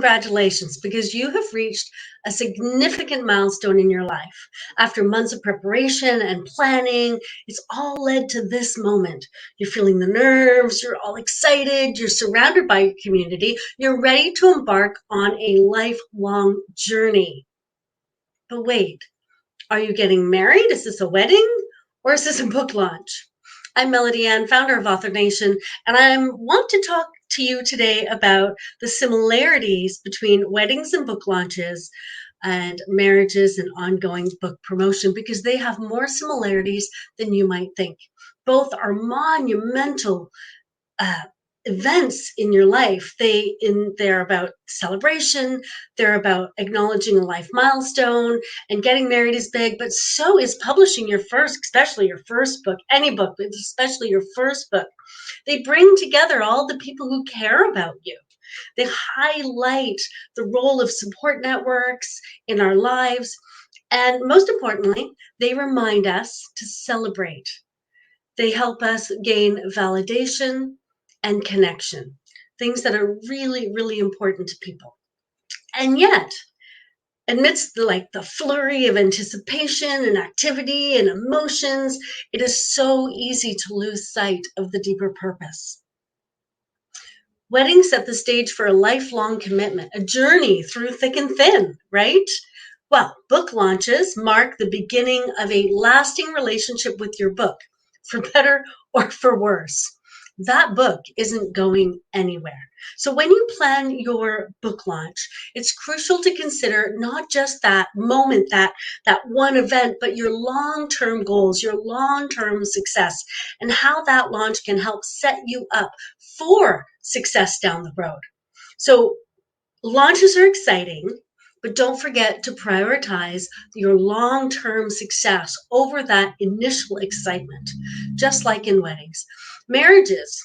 congratulations, because you have reached a significant milestone in your life. After months of preparation and planning, it's all led to this moment. You're feeling the nerves, you're all excited, you're surrounded by your community, you're ready to embark on a lifelong journey. But wait, are you getting married? Is this a wedding? Or is this a book launch? I'm Melody Ann, founder of Author Nation, and I want to talk to you today about the similarities between weddings and book launches and marriages and ongoing book promotion, because they have more similarities than you might think. Both are monumental uh, events in your life. They're about celebration, they're about acknowledging a life milestone, and getting married is big, but so is publishing your first, especially your first book, any book, but especially your first book. They bring together all the people who care about you. They highlight the role of support networks in our lives, and most importantly, they remind us to celebrate. They help us gain validation and connection, things that are really, really important to people. And yet, amidst the flurry of anticipation and activity and emotions, it is so easy to lose sight of the deeper purpose. Weddings set the stage for a lifelong commitment, a journey through thick and thin, right? Well, book launches mark the beginning of a lasting relationship with your book, for better or for worse. That book isn't going anywhere. So when you plan your book launch, it's crucial to consider not just that moment, that one event, but your long-term goals, your long-term success, and how that launch can help set you up for success down the road. So launches are exciting, but don't forget to prioritize your long-term success over that initial excitement, just like in weddings. Marriages,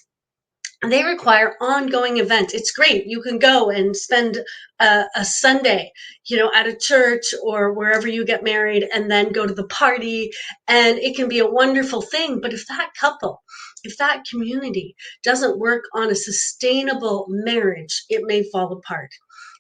they require ongoing events. It's great. You can go and spend a Sunday, at a church or wherever you get married, and then go to the party, and it can be a wonderful thing. But if that couple, if that community doesn't work on a sustainable marriage, it may fall apart,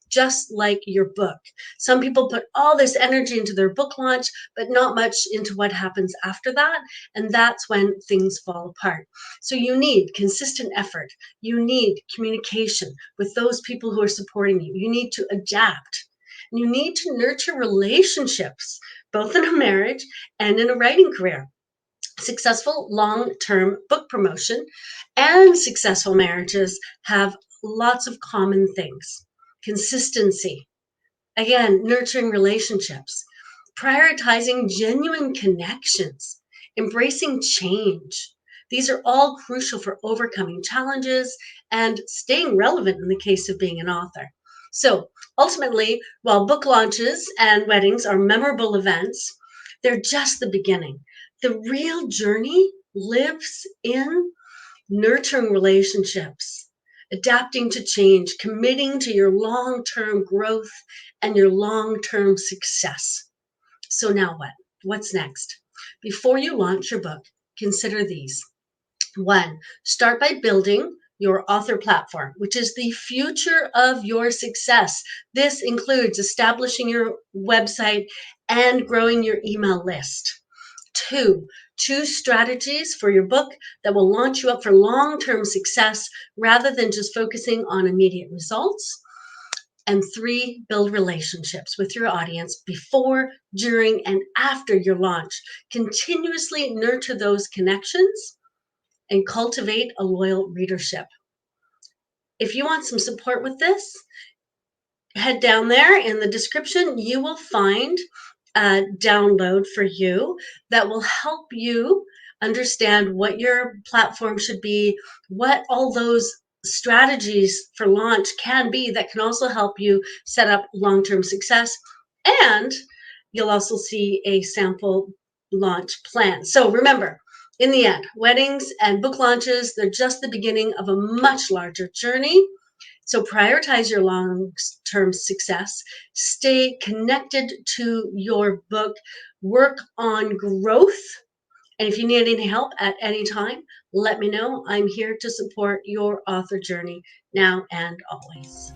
just like your book. Some people put all this energy into their book launch, but not much into what happens after that. And that's when things fall apart. So you need consistent effort. You need communication with those people who are supporting you. You need to adapt. You need to nurture relationships, both in a marriage and in a writing career. Successful long-term book promotion and successful marriages have lots of common things. Consistency, again, nurturing relationships, prioritizing genuine connections, embracing change. These are all crucial for overcoming challenges and staying relevant in the case of being an author. So ultimately, while book launches and weddings are memorable events, they're just the beginning. The real journey lives in nurturing relationships, adapting to change, committing to your long-term growth and your long-term success. So now what? What's next? Before you launch your book, consider these. 1, start by building your author platform, which is the future of your success. This includes establishing your website and growing your email list. 2, choose strategies for your book that will launch you up for long-term success rather than just focusing on immediate results. And 3, build relationships with your audience before, during, and after your launch. Continuously nurture those connections and cultivate a loyal readership. If you want some support with this, head down there in the description. You will find a download for you that will help you understand what your platform should be, what all those strategies for launch can be that can also help you set up long-term success. And you'll also see a sample launch plan. So remember, in the end, weddings and book launches, they're just the beginning of a much larger journey. So prioritize your long-term success, stay connected to your book, work on growth. And if you need any help at any time, let me know. I'm here to support your author journey now and always.